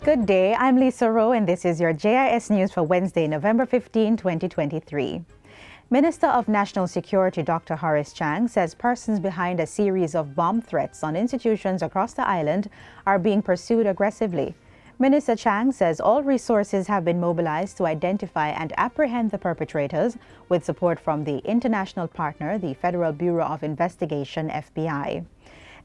Good day, I'm Lisa Rowe and this is your JIS News for Wednesday, November 15, 2023. Minister of National Security Dr. Horace Chang says persons behind a series of bomb threats on institutions across the island are being pursued aggressively. Minister Chang says all resources have been mobilized to identify and apprehend the perpetrators with support from the international partner, the Federal Bureau of Investigation, FBI.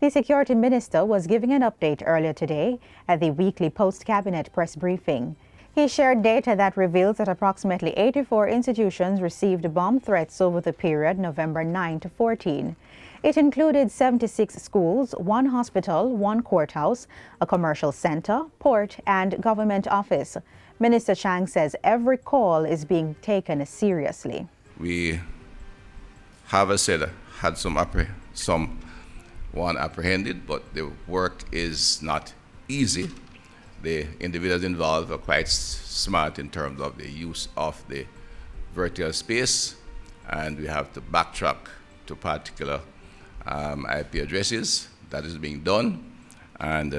The Security Minister was giving an update earlier today at the weekly post-cabinet press briefing. He shared data that reveals that approximately 84 institutions received bomb threats over the period November 9 to 14. It included 76 schools, 1 hospital, 1 courthouse, a commercial center, port, and government office. Minister Chang says every call is being taken seriously. We have, as said, had one apprehended, but the work is not easy. The individuals involved are quite smart in terms of the use of the virtual space, and we have to backtrack to particular IP addresses. That is being done, and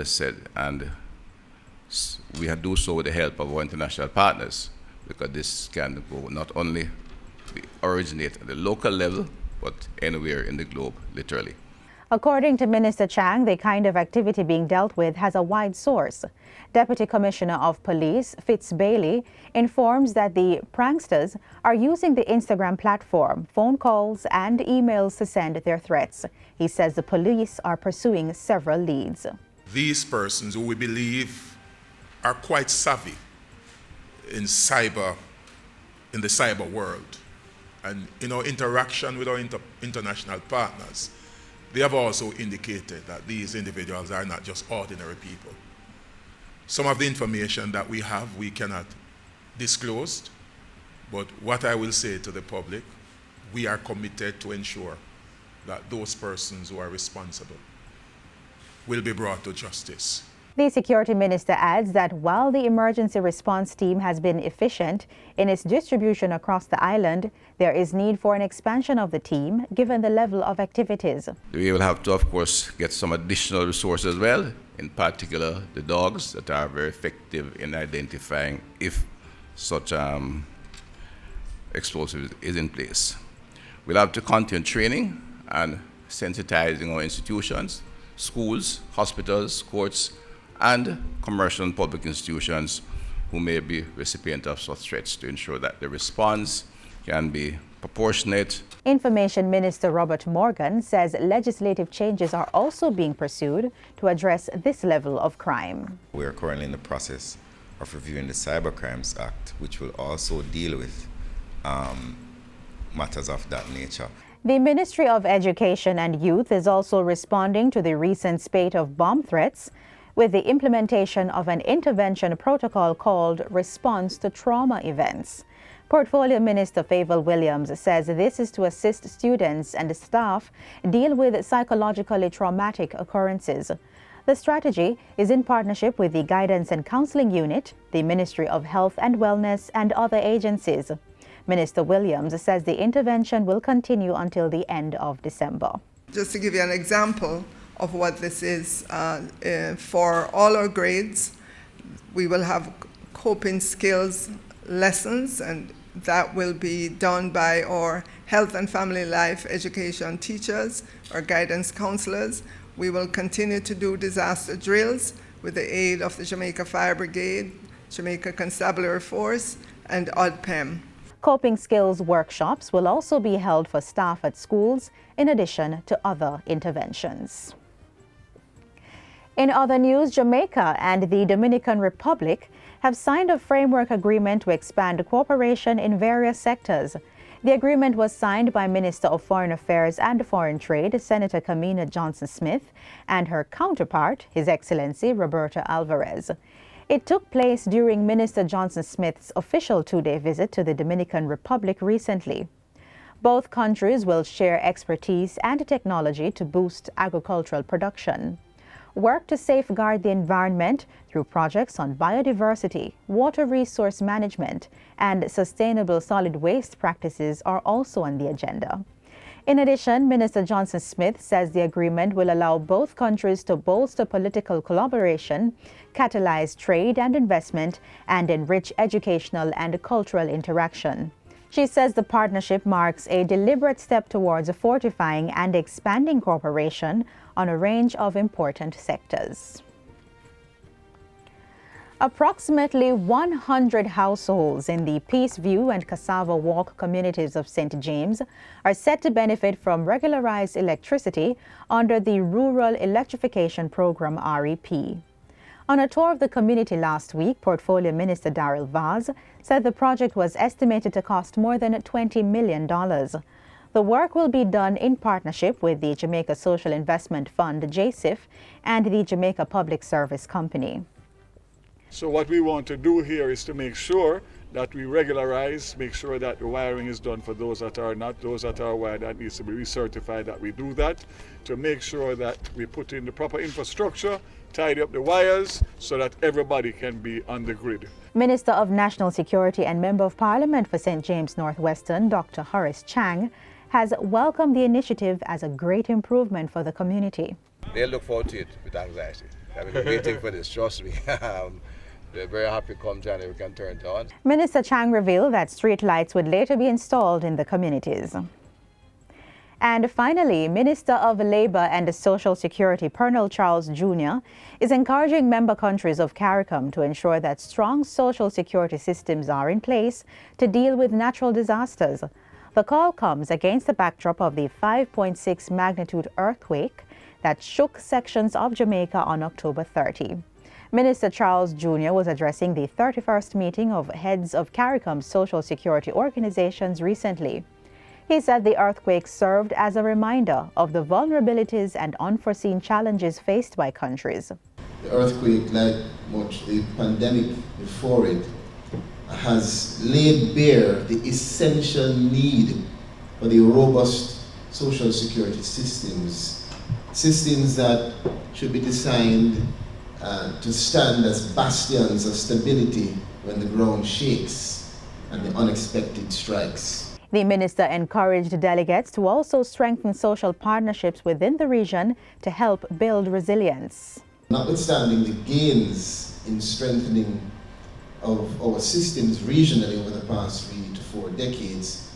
we do so with the help of our international partners, because this can go not only originate at the local level, but anywhere in the globe, literally. According to Minister Chang, the kind of activity being dealt with has a wide source. Deputy Commissioner of Police Fitz Bailey informs that the pranksters are using the Instagram platform, phone calls and emails to send their threats. He says the police are pursuing several leads. These persons, who we believe are quite savvy in the cyber world, and in our interaction with our international partners, they have also indicated that these individuals are not just ordinary people. Some of the information that we have, we cannot disclose, but what I will say to the public, we are committed to ensure that those persons who are responsible will be brought to justice. The Security Minister adds that while the emergency response team has been efficient in its distribution across the island, there is need for an expansion of the team given the level of activities. We will have to, of course, get some additional resources as well, in particular the dogs that are very effective in identifying if such explosive is in place. We'll have to continue training and sensitizing our institutions, schools, hospitals, courts, and commercial and public institutions who may be recipient of such threats, to ensure that the response can be proportionate. Information Minister Robert Morgan says legislative changes are also being pursued to address this level of crime. We are currently in the process of reviewing the Cybercrimes Act, which will also deal with matters of that nature. The Ministry of Education and Youth is also responding to the recent spate of bomb threats with the implementation of an intervention protocol called Response to Trauma Events. Portfolio Minister Favour Williams says this is to assist students and staff deal with psychologically traumatic occurrences. The strategy is in partnership with the Guidance and Counseling Unit, the Ministry of Health and Wellness, and other agencies. Minister Williams says the intervention will continue until the end of December. Just to give you an example of what this is, for all our grades, we will have coping skills lessons, and that will be done by our health and family life education teachers, our guidance counselors. We will continue to do disaster drills with the aid of the Jamaica Fire Brigade, Jamaica Constabulary Force, and ODPEM. Coping skills workshops will also be held for staff at schools, in addition to other interventions. In other news, Jamaica and the Dominican Republic have signed a framework agreement to expand cooperation in various sectors. The agreement was signed by Minister of Foreign Affairs and Foreign Trade, Senator Kamina Johnson-Smith, and her counterpart, His Excellency Roberto Alvarez. It took place during Minister Johnson-Smith's official 2-day visit to the Dominican Republic recently. Both countries will share expertise and technology to boost agricultural production. Work to safeguard the environment through projects on biodiversity, water resource management, and sustainable solid waste practices are also on the agenda. In addition, Minister Johnson Smith says the agreement will allow both countries to bolster political collaboration, catalyze trade and investment, and enrich educational and cultural interaction. She says the partnership marks a deliberate step towards fortifying and expanding cooperation on a range of important sectors. Approximately 100 households in the Peaceview and Cassava Walk communities of St. James are set to benefit from regularized electricity under the Rural Electrification Program REP. On a tour of the community last week, Portfolio Minister Darrell Vaz said the project was estimated to cost more than $20 million. The work will be done in partnership with the Jamaica Social Investment Fund, JSIF, and the Jamaica Public Service Company. So what we want to do here is to make sure that we regularize, make sure that the wiring is done for those that are not, those that are wired, that needs to be recertified, that we do that, to make sure that we put in the proper infrastructure, tidy up the wires so that everybody can be on the grid. Minister of National Security and Member of Parliament for St. James Northwestern, Dr. Horace Chang, has welcomed the initiative as a great improvement for the community. They look forward to it with anxiety. I've been waiting for this, trust me. They're very happy come January we can turn it on. Minister Chang revealed that street lights would later be installed in the communities. And finally, Minister of Labour and Social Security Pernell Charles Jr. is encouraging member countries of CARICOM to ensure that strong social security systems are in place to deal with natural disasters. The call comes against the backdrop of the 5.6 magnitude earthquake that shook sections of Jamaica on October 30. Minister Charles Jr. was addressing the 31st meeting of heads of CARICOM's social security organizations recently. He said the earthquake served as a reminder of the vulnerabilities and unforeseen challenges faced by countries. The earthquake, like much the pandemic before it, has laid bare the essential need for the robust social security systems that should be designed to stand as bastions of stability when the ground shakes and the unexpected strikes. The minister encouraged delegates to also strengthen social partnerships within the region to help build resilience. Notwithstanding the gains in strengthening of our systems regionally over the past 3 to 4 decades,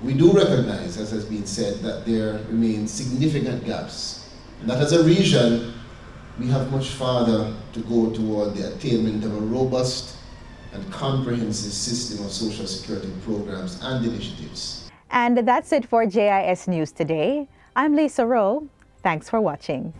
we do recognize, as has been said, that there remain significant gaps, and that as a region, we have much farther to go toward the attainment of a robust and comprehensive system of social security programs and initiatives. And that's it for JIS News today. I'm Lisa Rowe. Thanks for watching.